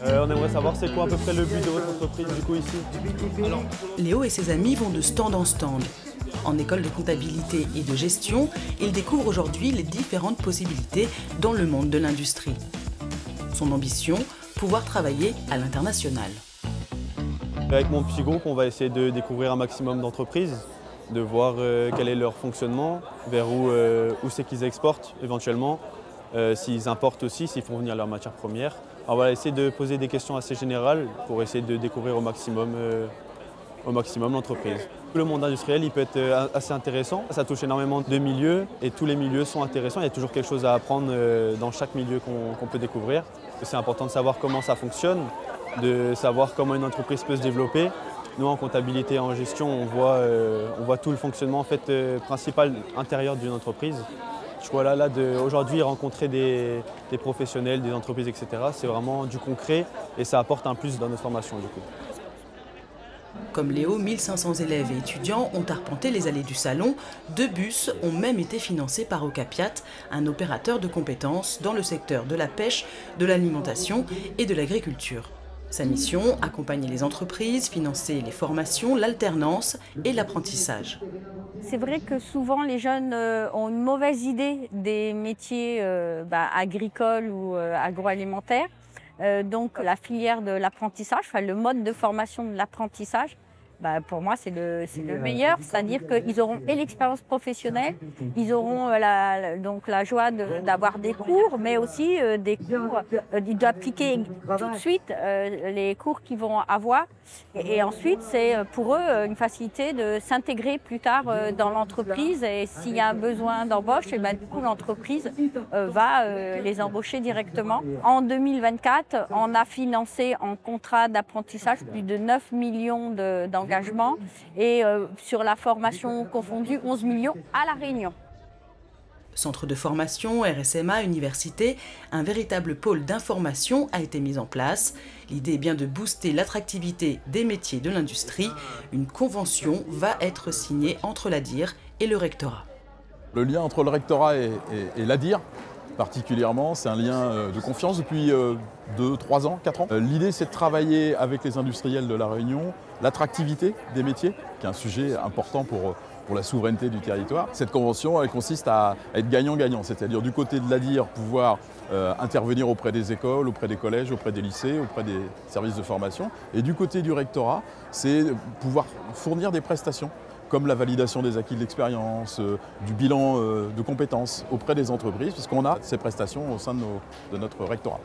On aimerait savoir c'est quoi à peu près le but de votre entreprise du coup ici. Léo et ses amis vont de stand en stand. En école de comptabilité et de gestion, ils découvrent aujourd'hui les différentes possibilités dans le monde de l'industrie. Son ambition, pouvoir travailler à l'international. Avec mon petit groupe, on va essayer de découvrir un maximum d'entreprises, de voir quel est leur fonctionnement, vers où c'est qu'ils exportent éventuellement, s'ils importent aussi, s'ils font venir leurs matières premières. On va essayer de poser des questions assez générales pour essayer de découvrir au maximum l'entreprise. Le monde industriel il peut être assez intéressant, ça touche énormément de milieux et tous les milieux sont intéressants, il y a toujours quelque chose à apprendre dans chaque milieu qu'on peut découvrir. C'est important de savoir comment ça fonctionne, de savoir comment une entreprise peut se développer. Nous en comptabilité et en gestion on voit tout le fonctionnement en fait, principal intérieur d'une entreprise. Je crois là aujourd'hui rencontrer des professionnels, des entreprises, etc. C'est vraiment du concret et ça apporte un plus dans notre formation du coup. Comme Léo, 1500 élèves et étudiants ont arpenté les allées du salon. 2 bus ont même été financés par Ocapiat, un opérateur de compétences dans le secteur de la pêche, de l'alimentation et de l'agriculture. Sa mission, accompagner les entreprises, financer les formations, l'alternance et l'apprentissage. C'est vrai que souvent les jeunes ont une mauvaise idée des métiers agricoles ou agroalimentaires. Donc la filière de l'apprentissage, enfin, le mode de formation de l'apprentissage, pour moi c'est le meilleur, c'est-à-dire qu'ils auront et l'expérience professionnelle, ils auront donc la joie d'avoir des cours, mais aussi des cours, ils doivent appliquer tout de suite les cours qu'ils vont avoir et ensuite c'est pour eux une facilité de s'intégrer plus tard dans l'entreprise et s'il y a un besoin d'embauche, et du coup l'entreprise va les embaucher directement. En 2024, on a financé en contrat d'apprentissage plus de 9 millions d'engagements et sur la formation confondue 11 millions à La Réunion. Centre de formation, RSMA, université, un véritable pôle d'information a été mis en place. L'idée est bien de booster l'attractivité des métiers de l'industrie. Une convention va être signée entre l'ADIR et le rectorat. Le lien entre le rectorat et l'ADIR, particulièrement, c'est un lien de confiance depuis 2, 3 ans, 4 ans. L'idée, c'est de travailler avec les industriels de La Réunion, l'attractivité des métiers, qui est un sujet important pour la souveraineté du territoire. Cette convention, elle consiste à être gagnant-gagnant, c'est-à-dire du côté de l'ADIR, pouvoir intervenir auprès des écoles, auprès des collèges, auprès des lycées, auprès des services de formation. Et du côté du rectorat, c'est pouvoir fournir des prestations, comme la validation des acquis de l'expérience, du bilan de compétences auprès des entreprises, puisqu'on a ces prestations au sein de notre rectorat.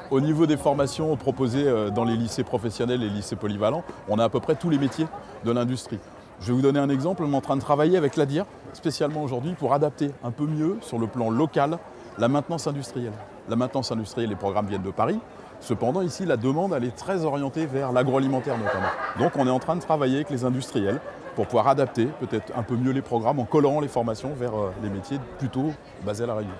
Au niveau des formations proposées dans les lycées professionnels et les lycées polyvalents, on a à peu près tous les métiers de l'industrie. Je vais vous donner un exemple, on est en train de travailler avec l'ADIR, spécialement aujourd'hui, pour adapter un peu mieux, sur le plan local, la maintenance industrielle. La maintenance industrielle, les programmes viennent de Paris. Cependant, ici, la demande, elle est très orientée vers l'agroalimentaire notamment. Donc on est en train de travailler avec les industriels pour pouvoir adapter peut-être un peu mieux les programmes en collant les formations vers les métiers plutôt basés à La Réunion.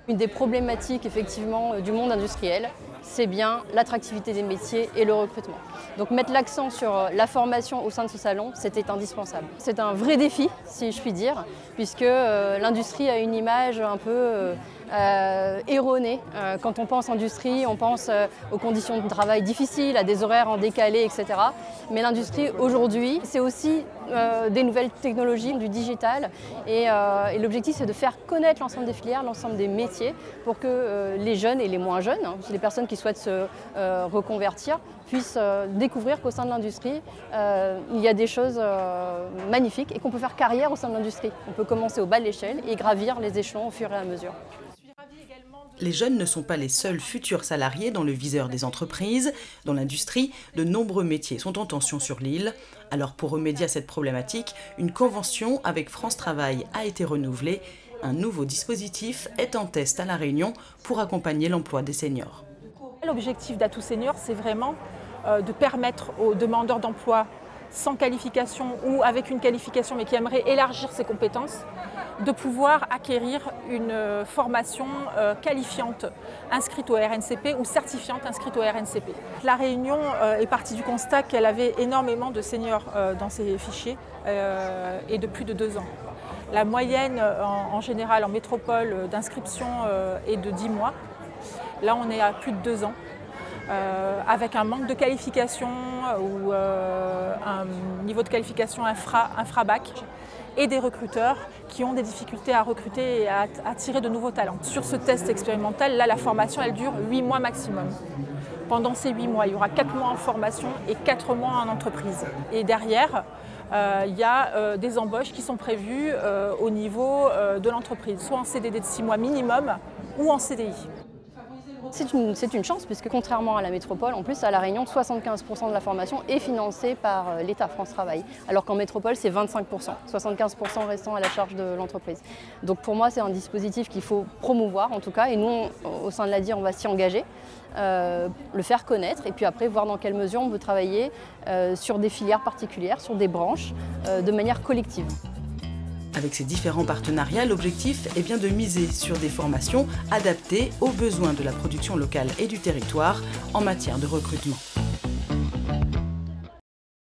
Une des problématiques effectivement du monde industriel, c'est bien l'attractivité des métiers et le recrutement. Donc mettre l'accent sur la formation au sein de ce salon, c'était indispensable. C'est un vrai défi, si je puis dire, puisque l'industrie a une image un peu erronée. Quand on pense industrie, on pense aux conditions de travail difficiles, à des horaires en décalé, etc. Mais l'industrie aujourd'hui, c'est aussi des nouvelles technologies, du digital. Et l'objectif, c'est de faire connaître l'ensemble des filières, l'ensemble des métiers, pour que les jeunes et les moins jeunes, les personnes qui souhaitent se reconvertir, puissent découvrir qu'au sein de l'industrie, il y a des choses magnifiques et qu'on peut faire carrière au sein de l'industrie. On peut commencer au bas de l'échelle et gravir les échelons au fur et à mesure. Les jeunes ne sont pas les seuls futurs salariés dans le viseur des entreprises. Dans l'industrie, de nombreux métiers sont en tension sur l'île. Alors pour remédier à cette problématique, une convention avec France Travail a été renouvelée. Un nouveau dispositif est en test à La Réunion pour accompagner l'emploi des seniors. L'objectif d'Atout Senior, c'est vraiment de permettre aux demandeurs d'emploi sans qualification ou avec une qualification mais qui aimeraient élargir ses compétences, de pouvoir acquérir une formation qualifiante inscrite au RNCP ou certifiante inscrite au RNCP. La Réunion est partie du constat qu'elle avait énormément de seniors dans ses fichiers et de plus de 2 ans. La moyenne en général en métropole d'inscription est de 10 mois. Là on est à plus de 2 ans. avec un manque de qualification ou un niveau de qualification infra-bac, et des recruteurs qui ont des difficultés à recruter et à attirer de nouveaux talents. Sur ce test expérimental, là, la formation, elle dure 8 mois maximum. Pendant ces 8 mois, il y aura 4 mois en formation et 4 mois en entreprise. Et derrière, il y a des embauches qui sont prévues au niveau de l'entreprise, soit en CDD de 6 mois minimum ou en CDI. C'est une chance puisque contrairement à la métropole, en plus à La Réunion, 75% de la formation est financée par l'État, France Travail. Alors qu'en métropole, c'est 25%, 75% restant à la charge de l'entreprise. Donc pour moi, c'est un dispositif qu'il faut promouvoir en tout cas. Et nous, au sein de l'ADIR, on va s'y engager, le faire connaître et puis après voir dans quelle mesure on veut travailler sur des filières particulières, sur des branches, de manière collective. Avec ces différents partenariats, l'objectif est bien de miser sur des formations adaptées aux besoins de la production locale et du territoire en matière de recrutement.